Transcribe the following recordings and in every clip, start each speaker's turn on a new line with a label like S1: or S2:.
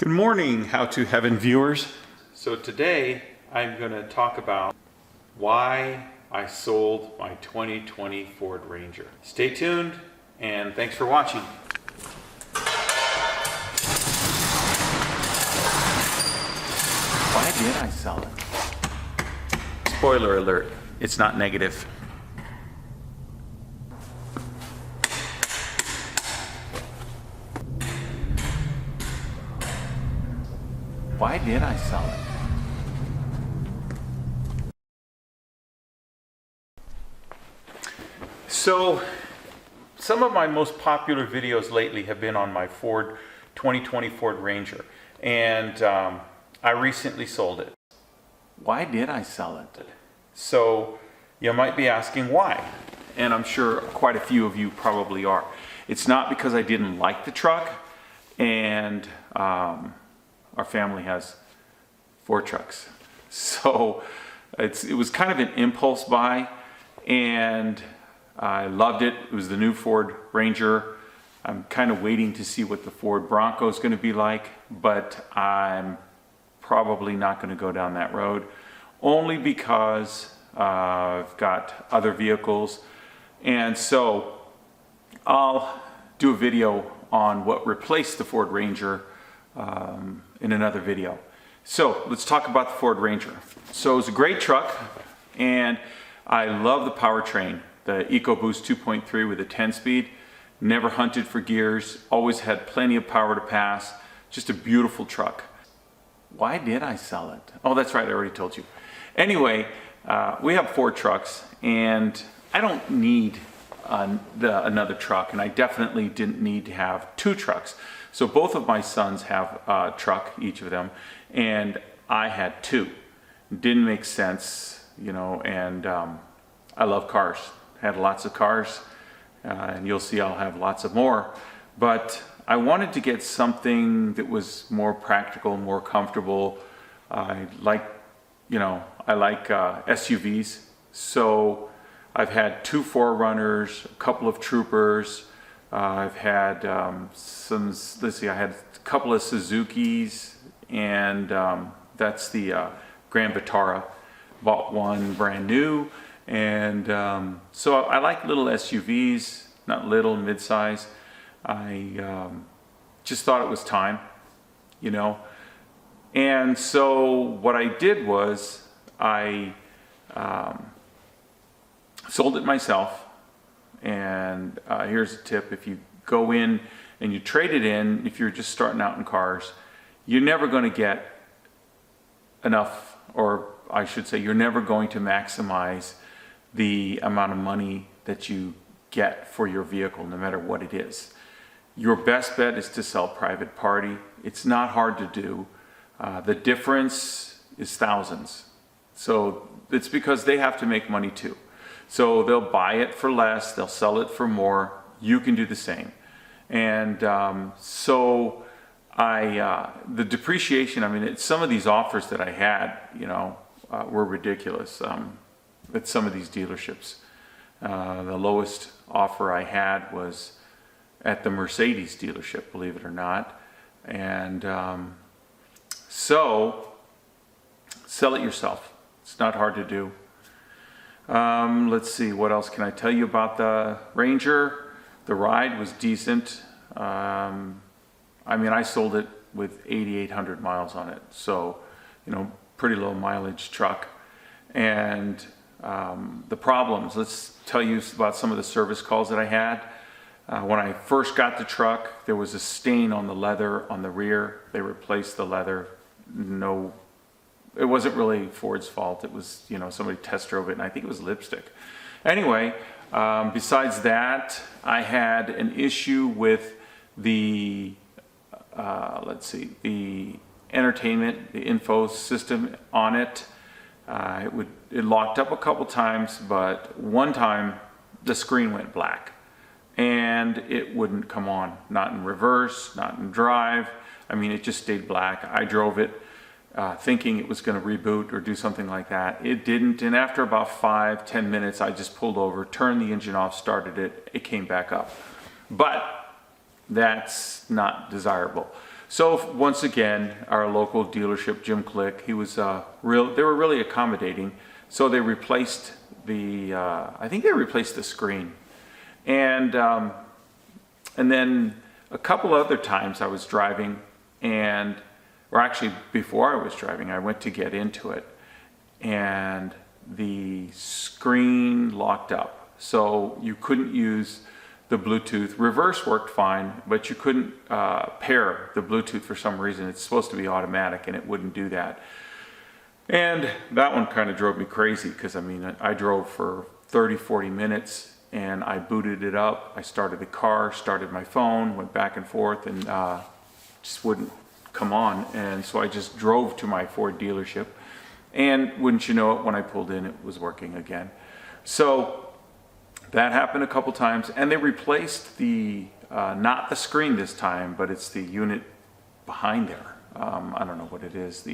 S1: Good morning, How to Heaven viewers. So today I'm going to talk about why I sold my 2020 Ford Ranger. Stay tuned and thanks for watching.
S2: Why did I sell it?
S1: Spoiler alert, it's not negative.
S2: Why did I sell it?
S1: So, some of my most popular videos lately have been on my 2020 Ford Ranger, and I recently sold it.
S2: Why did I sell it?
S1: So, you might be asking why, and I'm sure quite a few of you probably are. It's not because I didn't like the truck, and our family has 4 trucks. So it was kind of an impulse buy, and I loved it. It was the new Ford Ranger. I'm kind of waiting to see what the Ford Bronco is going to be like, but I'm probably not going to go down that road, only because I've got other vehicles. And so I'll do a video on what replaced the Ford Ranger in another video. So let's talk about the Ford Ranger. So it's a great truck, and I love the powertrain, the EcoBoost 2.3 with a 10-speed. Never hunted for gears, always had plenty of power to pass. Just a beautiful truck.
S2: Why did I sell it?
S1: Oh, that's right, I already told you. Anyway, we have 4 trucks, and I don't need another truck, and I definitely didn't need to have 2 trucks. So both of my sons have a truck, each of them, and I had 2. Didn't make sense, you know, and I love cars. Had lots of cars, and you'll see I'll have lots of more. But I wanted to get something that was more practical, more comfortable. I like SUVs. So I've had 2 4Runners, a couple of Troopers. I've had I had a couple of Suzukis, and that's the Grand Vitara. Bought one brand new, and so I like little SUVs, not little, mid-size. I just thought it was time, you know. And so what I did was I sold it myself. And here's a tip: if you go in and you trade it in, if you're just starting out in cars, you're never going to get enough, or I should say, you're never going to maximize the amount of money that you get for your vehicle, no matter what it is. Your best bet is to sell private party. It's not hard to do. The difference is thousands. So it's because they have to make money too. So they'll buy it for less, they'll sell it for more. You can do the same. And so the depreciation, I mean, some of these offers that I had, you know, were ridiculous at some of these dealerships. The lowest offer I had was at the Mercedes dealership, believe it or not. And so sell it yourself. It's not hard to do. Let's see, what else can I tell you about the Ranger? The ride was decent. I mean, I sold it with 8,800 miles on it. So, you know, pretty low mileage truck. And the problems, let's tell you about some of the service calls that I had. When I first got the truck, there was a stain on the leather on the rear. They replaced the leather. No, it wasn't really Ford's fault. It was, you know, somebody test drove it, and I think it was lipstick. Anyway, besides that, I had an issue with the, the entertainment, the info system on it. It locked up a couple times, but one time the screen went black and it wouldn't come on. Not in reverse, not in drive. I mean, it just stayed black. I drove it thinking it was going to reboot or do something like that. It didn't, and after about 5-10 minutes, I just pulled over, turned the engine off, started it, it came back up. But that's not desirable. So once again, our local dealership, Jim Click, he was they were really accommodating. So they replaced I think they replaced the screen. And then a couple other times I was driving or actually before I was driving, I went to get into it and the screen locked up. So you couldn't use the Bluetooth. Reverse worked fine, but you couldn't pair the Bluetooth for some reason. It's supposed to be automatic and it wouldn't do that. And that one kind of drove me crazy because I mean, I drove for 30, 40 minutes and I booted it up. I started the car, started my phone, went back and forth and just wouldn't come on. And so I just drove to my Ford dealership and wouldn't you know it, when I pulled in, it was working again. So that happened a couple times and they replaced not the screen this time, but it's the unit behind there. I don't know what it is,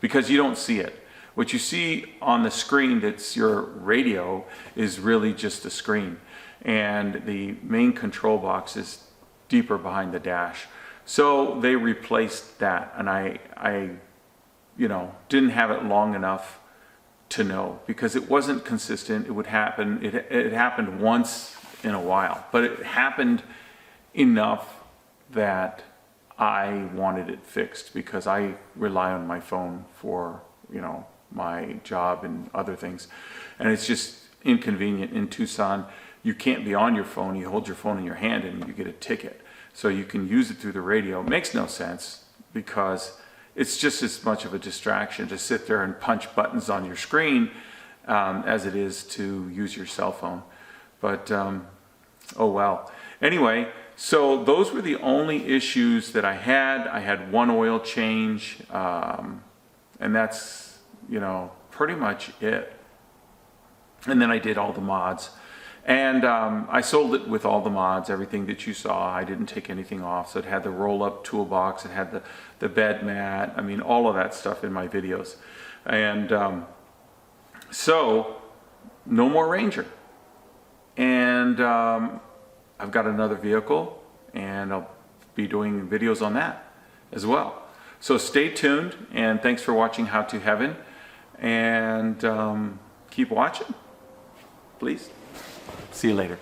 S1: because you don't see it. What you see on the screen that's your radio is really just the screen. And the main control box is deeper behind the dash. So they replaced that and I didn't have it long enough to know because it wasn't consistent. It would happen. It happened once in a while, but it happened enough that I wanted it fixed because I rely on my phone for, my job and other things. And it's just inconvenient in Tucson. You can't be on your phone. You hold your phone in your hand and you get a ticket. So you can use it through the radio. It makes no sense because it's just as much of a distraction to sit there and punch buttons on your screen as it is to use your cell phone. But, oh well. Anyway, so those were the only issues that I had. I had one oil change, and that's, pretty much it. And then I did all the mods. And I sold it with all the mods, everything that you saw. I didn't take anything off. So it had the roll-up toolbox, it had the bed mat, I mean, all of that stuff in my videos. And so, no more Ranger. And I've got another vehicle, and I'll be doing videos on that as well. So stay tuned, and thanks for watching How to Heaven. And keep watching, please. See you later.